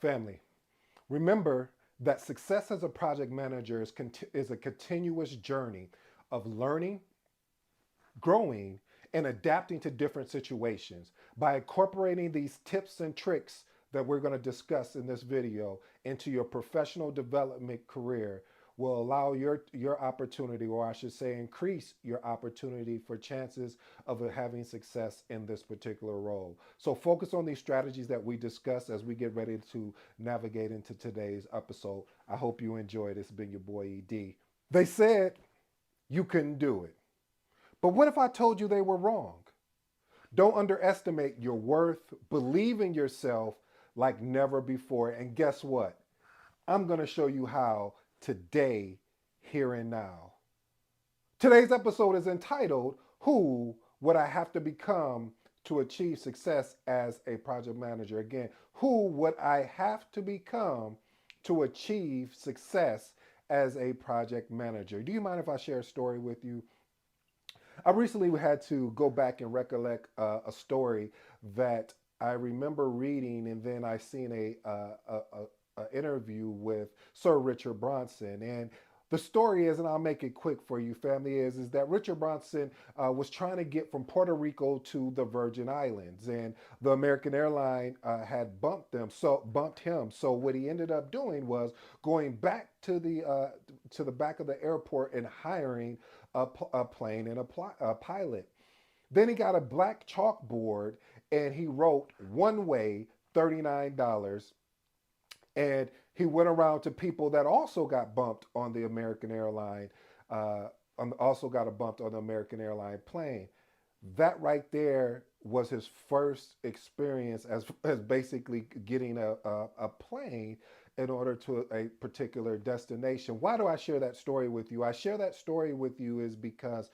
Family, remember that success as a project manager is a continuous journey of learning, growing, and adapting to different situations. By incorporating these tips and tricks that we're going to discuss in this video into your professional development career will allow your opportunity, or I should say increase your opportunity for chances of having success in this particular role. So focus on these strategies that we discuss as we get ready to navigate into today's episode. I hope you enjoy this. It's been your boy ED. They said you couldn't do it, but what if I told you they were wrong? Don't underestimate your worth. Believe in yourself like never before. And guess what? I'm going to show you how today, here and now. Today's episode is entitled, Who Would I Have to Become to Achieve Success as a Project Manager? Again, who would I have to become to achieve success as a project manager? Do you mind if I share a story with you? I recently had to go back and recollect a story that I remember reading, and then I seen a interview with Sir Richard Branson. And the story is, and I'll make it quick for you, family, is that Richard Branson was trying to get from Puerto Rico to the Virgin Islands, and the American airline had bumped him. So what he ended up doing was going back to the back of the airport and hiring a plane and a pilot. Then he got a black chalkboard and he wrote one way $39, and he went around to people that also got bumped on the American airline, also got a bumped on the American airline plane. That right there was his first experience as basically getting a plane in order to a particular destination. Why do I share that story with you? I share that story with you is because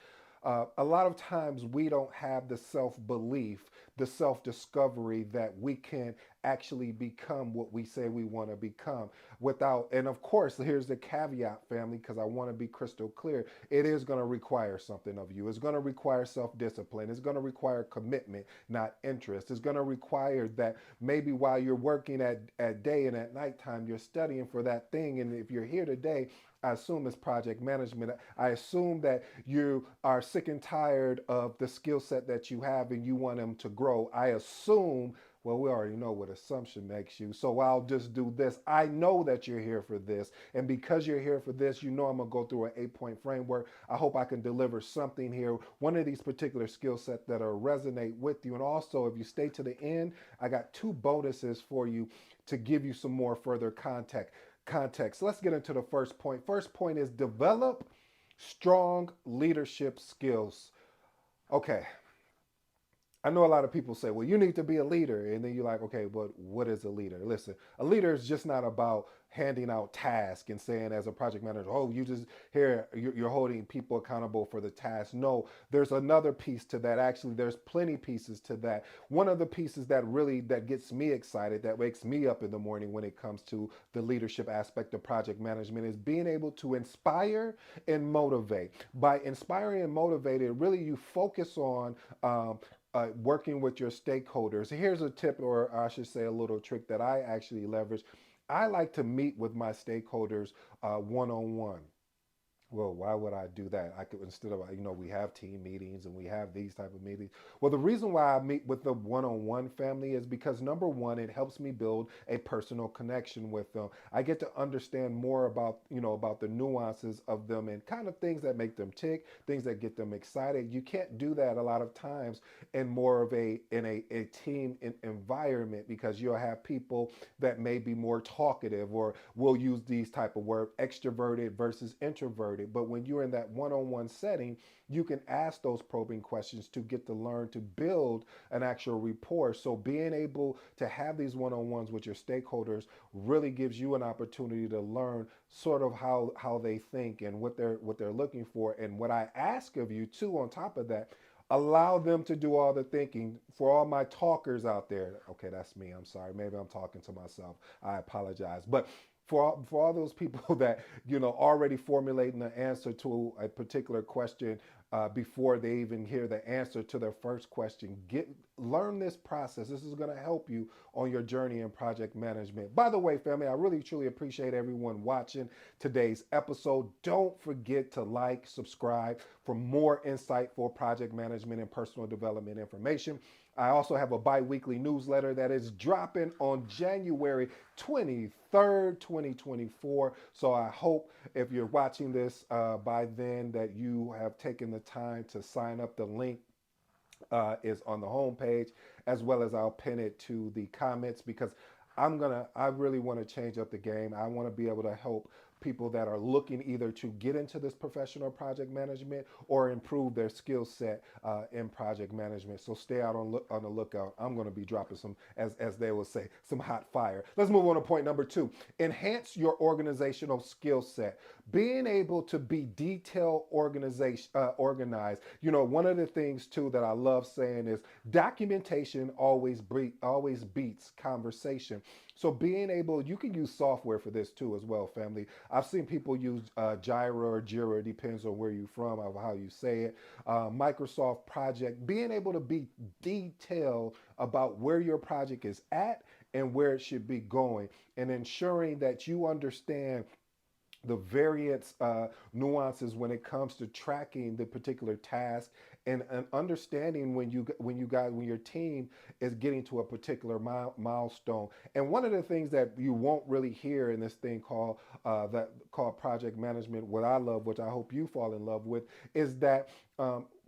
a lot of times we don't have the self belief, the self discovery that we can actually become what we say we want to become without, and of course, here's the caveat, family, because I want to be crystal clear. It is going to require something of you. It's going to require self discipline. It's going to require commitment, not interest. It's going to require that maybe while you're working at day and at nighttime, you're studying for that thing. And if you're here today, I assume it's project management. I assume that you are sick and tired of the skill set that you have and you want them to grow. I assume, well, we already know what assumption makes you. So I'll just do this. I know that you're here for this. And because you're here for this, you know I'm going to go through an 8-point framework. I hope I can deliver something here, one of these particular skill sets that'll resonate with you. And also, if you stay to the end, I got two bonuses for you to give you some more further context. Let's get into the first point. First point is develop strong leadership skills. Okay, I know a lot of people say, well, you need to be a leader. And then you're like, okay, but what is a leader? Listen, a leader is just not about handing out tasks and saying as a project manager, oh, you just here, you're holding people accountable for the task. No, there's another piece to that. Actually, there's plenty pieces to that. One of the pieces that gets me excited, that wakes me up in the morning when it comes to the leadership aspect of project management is being able to inspire and motivate. By inspiring and motivating, really you focus on working with your stakeholders. Here's a tip, or I should say a little trick that I actually leverage. I like to meet with my stakeholders one on one. Well, why would I do that? I could, instead of, we have team meetings and we have these type of meetings. Well, the reason why I meet with the one-on-one family is because number one, it helps me build a personal connection with them. I get to understand more about, about the nuances of them and kind of things that make them tick, things that get them excited. You can't do that a lot of times in more of a team environment, because you'll have people that may be more talkative, or will use these type of words, extroverted versus introverted. But when you're in that one-on-one setting, you can ask those probing questions to get to learn to build an actual rapport. So being able to have these one-on-ones with your stakeholders really gives you an opportunity to learn sort of how they think and what they're looking for. And what I ask of you too, on top of that, allow them to do all the thinking. For all my talkers out there, okay, that's me, I'm sorry, maybe I'm talking to myself, I apologize. But for all those people that already formulating the answer to a particular question before they even hear the answer to their first question, learn this process. This is going to help you on your journey in project management. By the way, family, I really truly appreciate everyone watching today's episode. Don't forget to like, subscribe for more insightful project management and personal development information. I also have a bi-weekly newsletter that is dropping on January 23rd, 2024. So I hope if you're watching this by then that you have taken the time to sign up. The link is on the homepage, as well as I'll pin it to the comments, because I really want to change up the game. I want to be able to help people that are looking either to get into this professional project management or improve their skill set in project management. So stay out on the lookout. I'm going to be dropping some, as they will say, some hot fire. Let's move on to point number 2. Enhance your organizational skill set. Being able to be organized. One of the things too that I love saying is documentation always beats conversation. So being able, you can use software for this too as well, family. I've seen people use Jira or Jira, depends on where you're from, or how you say it. Microsoft Project, being able to be detailed about where your project is at and where it should be going, and ensuring that you understand the various nuances when it comes to tracking the particular task, and understanding when your team is getting to a particular milestone. And one of the things that you won't really hear in this thing called project management, what I love, which I hope you fall in love with, is that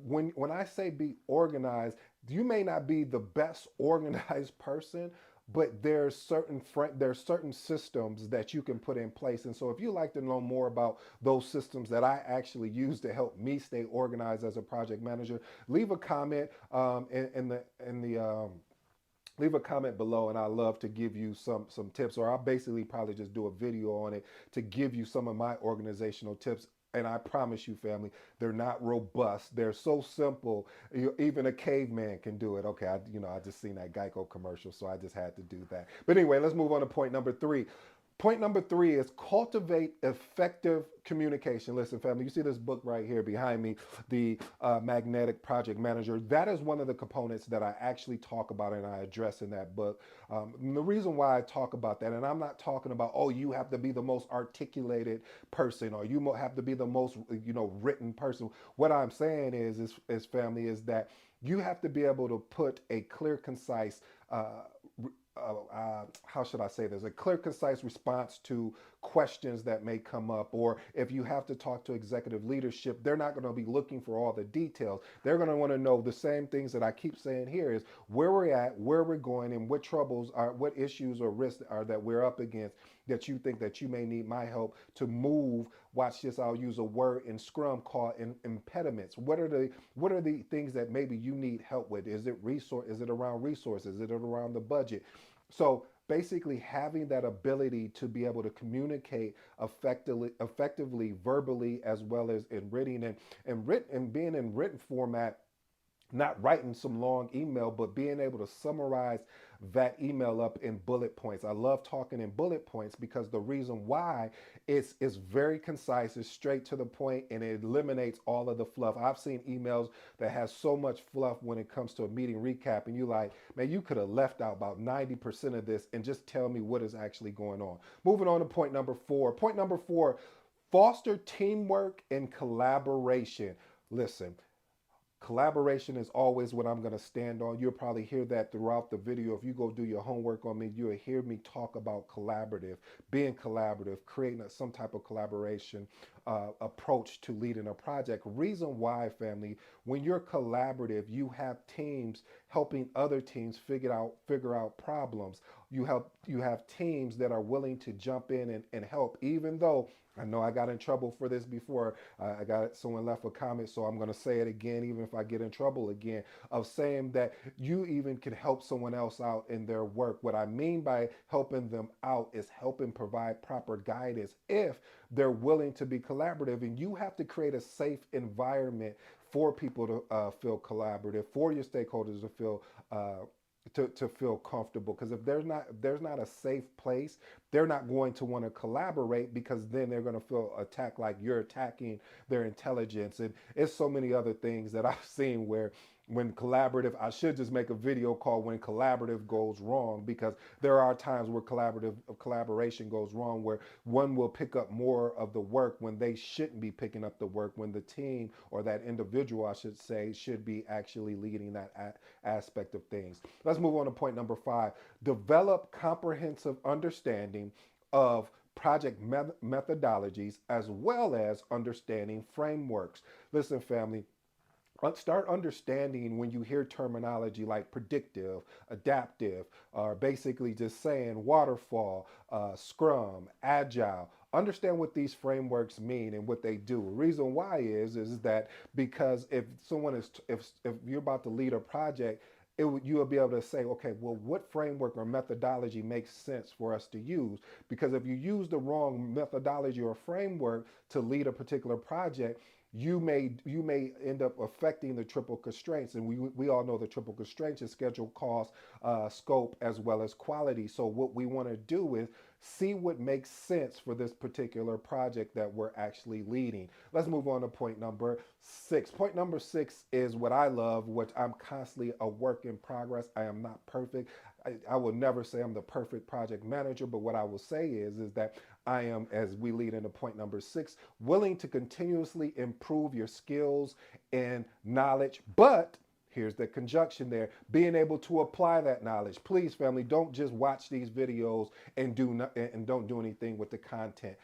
when I say be organized, you may not be the best organized person, but there's certain systems that you can put in place. And so if you like to know more about those systems that I actually use to help me stay organized as a project manager, leave a comment in the leave a comment below, and I love to give you some tips, or I'll basically probably just do a video on it to give you some of my organizational tips. And I promise you, family, they're not robust. They're so simple. Even a caveman can do it. Okay, I just seen that Geico commercial, so I just had to do that. But anyway, let's move on to point number 3. Point number 3 is cultivate effective communication. Listen, family, you see this book right here behind me, the Magnetic Project Manager. That is one of the components that I actually talk about and I address in that book. And the reason why I talk about that, and I'm not talking about, oh, you have to be the most articulated person, or you have to be the most, written person. What I'm saying is family, is that you have to be able to put a clear, concise how should I say this? A clear, concise response to questions that may come up. Or if you have to talk to executive leadership, they're not going to be looking for all the details. They're going to want to know the same things that I keep saying here, is where we're at, where we're going, and what issues or risks are that we're up against, that you think that you may need my help to move. Watch this. I'll use a word in Scrum called impediments. What are the things that maybe you need help with? Is it around resources? Is it around the budget? So basically having that ability to be able to communicate effectively verbally, as well as in written, and being in written format, not writing some long email, but being able to summarize that email up in bullet points. I love talking in bullet points because the reason why is very concise, it's straight to the point, and it eliminates all of the fluff. I've seen emails that has so much fluff when it comes to a meeting recap, and you like, man, you could have left out about 90% of this and just tell me what is actually going on. Moving on to point number 4. Point number 4, foster teamwork and collaboration. Listen, collaboration is always what I'm going to stand on. You'll probably hear that throughout the video. If you go do your homework on me, you'll hear me talk about being collaborative, creating some type of collaboration approach to leading a project. Reason why, family, when you're collaborative, you have teams helping other teams figure out problems. You have teams that are willing to jump in and help, even though I know I got in trouble for this before. I got someone left a comment, so I'm going to say it again, even if I get in trouble again, of saying that you even can help someone else out in their work. What I mean by helping them out is helping provide proper guidance if they're willing to be collaborative. And you have to create a safe environment for people to feel collaborative, for your stakeholders to feel to feel comfortable, because if there's not a safe place, they're not going to want to collaborate, because then they're going to feel attacked, like you're attacking their intelligence. And it's so many other things that I've seen where when collaborative, I should just make a video called when collaborative goes wrong, because there are times where collaboration goes wrong, where one will pick up more of the work when they shouldn't be picking up the work, when the team, or that individual I should say, should be actually leading that aspect of things. Let's move on to point number 5. Develop comprehensive understanding of project methodologies, as well as understanding frameworks. Listen, family, start understanding when you hear terminology like predictive, adaptive, or basically just saying waterfall, scrum, agile. Understand what these frameworks mean and what they do. The reason why is that because if you're about to lead a project, you will be able to say, okay, well, what framework or methodology makes sense for us to use? Because if you use the wrong methodology or framework to lead a particular project, you may end up affecting the triple constraints. And we all know the triple constraints is schedule, cost, scope, as well as quality. So what we want to do is see what makes sense for this particular project that we're actually leading. Let's move on to point number 6. Point number 6 is what I love, which I'm constantly a work in progress. I am not perfect. I will never say I'm the perfect project manager, but what I will say is that I am, as we lead into point number 6, willing to continuously improve your skills and knowledge, but here's the conjunction there, being able to apply that knowledge. Please, family, don't just watch these videos and don't do anything with the content.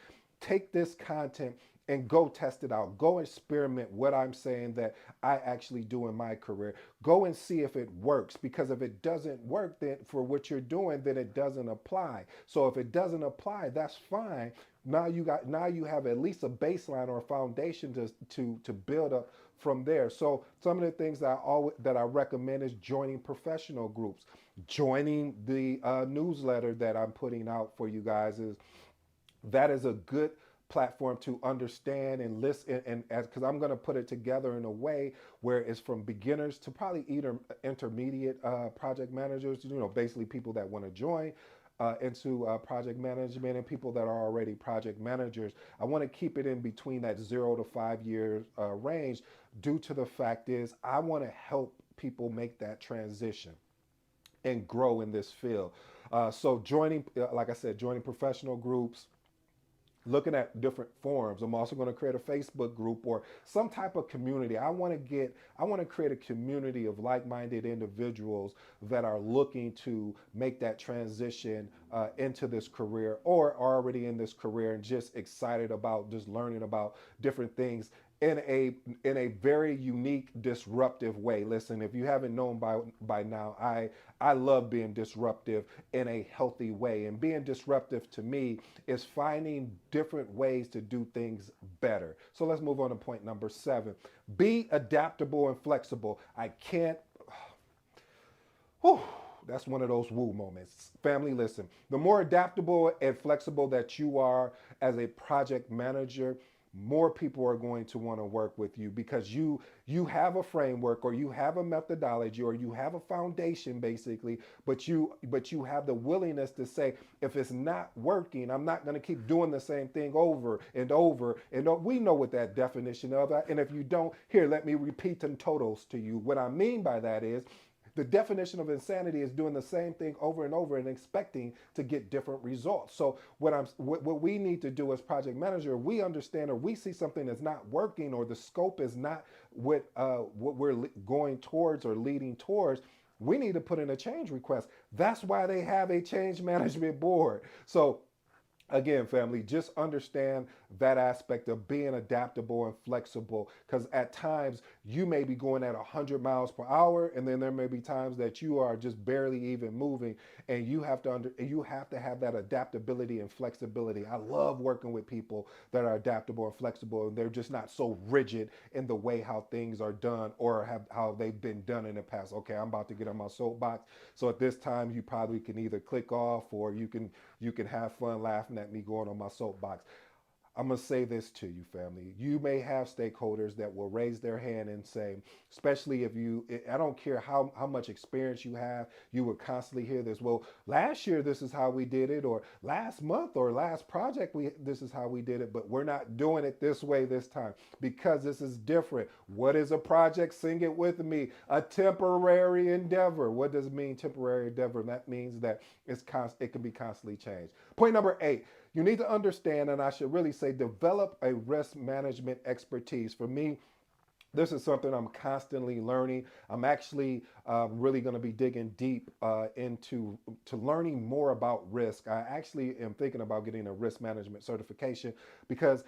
Take this content and go test it out. Go experiment what I'm saying that I actually do in my career. Go and see if it works, because if it doesn't work then for what you're doing, then it doesn't apply. So if it doesn't apply, that's fine. Now you have at least a baseline or a foundation to build up from there. So some of the things that I recommend is joining professional groups, joining the newsletter that I'm putting out for you guys. That is a good platform to understand and listen, and as because I'm going to put it together in a way where it's from beginners to probably either intermediate project managers, basically people that want to join into project management, and people that are already project managers. I want to keep it in between that 0 to 5 years range, due to the fact is I want to help people make that transition and grow in this field. So joining, like I said, joining professional groups, looking at different forums. I'm also going to create a Facebook group or some type of community. I want to create a community of like-minded individuals that are looking to make that transition into this career, or are already in this career and just excited about just learning about different things in a very unique, disruptive way. Listen, if you haven't known by now, I love being disruptive in a healthy way. And being disruptive to me is finding different ways to do things better. So let's move on to point number 7. Be adaptable and flexible. I can't Whew, that's one of those woo moments. Family, listen, the more adaptable and flexible that you are as a project manager, more people are going to want to work with you, because you have a framework, or you have a methodology, or you have a foundation basically, but you have the willingness to say, if it's not working, I'm not going to keep doing the same thing over and over and over. We know what that definition of that, and if you don't, here, let me repeat them totals to you. What I mean by that is, the definition of insanity is doing the same thing over and over and expecting to get different results. So what we need to do as project manager, we understand, or we see something that's not working, or the scope is not what we're going towards or leading towards. We need to put in a change request. That's why they have a change management board. So again, family, just understand that aspect of being adaptable and flexible, because at times you may be going at 100 miles per hour, and then there may be times that you are just barely even moving, and you have to have that adaptability and flexibility. I love working with people that are adaptable and flexible, and they're just not so rigid in the way how things are done, or how they've been done in the past. Okay, I'm about to get on my soapbox, so at this time you probably can either click off, or you can have fun laughing at me going on my soapbox. I'm going to say this to you, family. You may have stakeholders that will raise their hand and say, especially if you, I don't care how much experience you have, you would constantly hear this. Well, last year, this is how we did it, or last month or last project, this is how we did it, but we're not doing it this way this time because this is different. What is a project? Sing it with me. A temporary endeavor. What does it mean, temporary endeavor? That means that it can be constantly changed. Point number 8, you need to understand, and I should really say, develop a risk management expertise. For me, this is something I'm constantly learning. I'm actually really going to be digging deep into to learning more about risk. I actually am thinking about getting a risk management certification because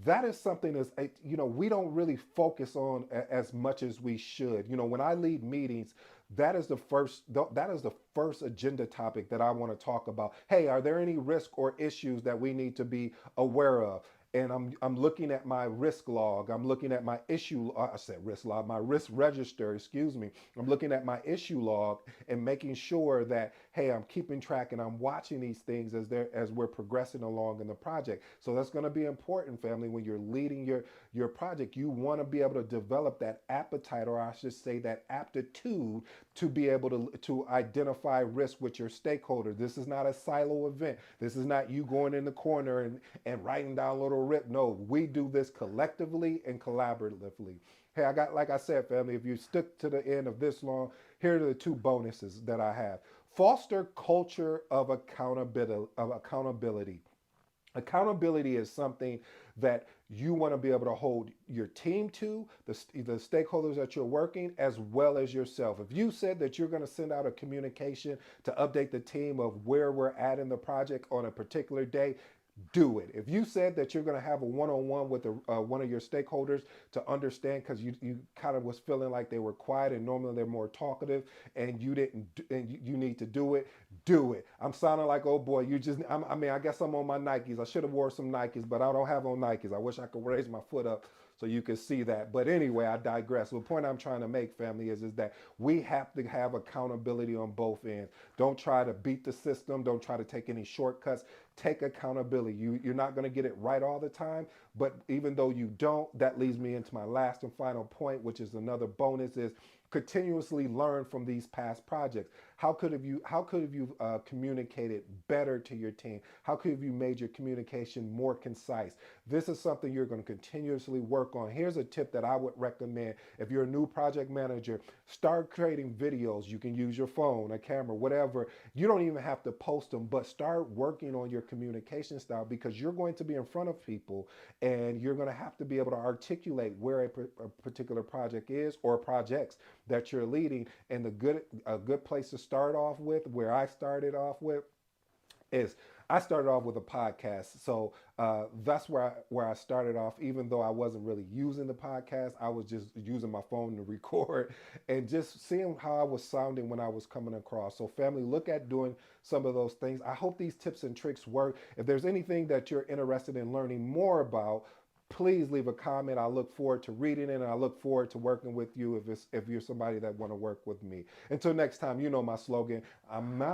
that is something that's we don't really focus on as much as we should. When I lead meetings, that is the first agenda topic that I want to talk about. Hey, are there any risk or issues that we need to be aware of? And I'm looking at my risk log. I'm looking at my issue. I said risk log, my risk register. Excuse me. I'm looking at my issue log and making sure that, hey, I'm keeping track and I'm watching these things as we're progressing along in the project. So that's going to be important, family. When you're leading your project, you want to be able to develop that appetite, or I should say that aptitude, to be able to identify risk with your stakeholder. This is not a silo event. This is not you going in the corner and writing down little rip. No, we do this collectively and collaboratively. Hey, like I said, family, if you stick to the end of this long, here are the 2 bonuses that I have. Foster culture of accountability. Accountability is something that you want to be able to hold your team to, the stakeholders that you're working, as well as yourself. If you said that you're going to send out a communication to update the team of where we're at in the project on a particular day, do it. If you said that you're going to have a one-on-one with one of your stakeholders to understand, because you kind of was feeling like they were quiet and normally they're more talkative, and you didn't, and you need to do it, do it. I'm sounding like, oh boy, I guess I'm on my Nikes. I should have wore some Nikes, but I don't have on Nikes. I wish I could raise my foot up so you can see that. But anyway, I digress. The point I'm trying to make, family, is that we have to have accountability on both ends. Don't try to beat the system. Don't try to take any shortcuts. Take accountability. You're not going to get it right all the time, but even though you don't, that leads me into my last and final point, which is another bonus, is continuously learn from these past projects. How could have you communicated better to your team? How could have you made your communication more concise? This is something you're going to continuously work on. Here's a tip that I would recommend. If you're a new project manager, start creating videos. You can use your phone, a camera, whatever. You don't even have to post them, but start working on your communication style, because you're going to be in front of people and you're going to have to be able to articulate where a particular project is, or projects that you're leading. And a good place to start off with, where I started off with, is I started off with a podcast. So that's where I started off. Even though I wasn't really using the podcast, I was just using my phone to record and just seeing how I was sounding when I was coming across. So family, look at doing some of those things. I hope these tips and tricks work. If there's anything that you're interested in learning more about, please leave a comment. I look forward to reading it, and I look forward to working with you if you're somebody that want to work with me. Until next time, you know my slogan, I'm out.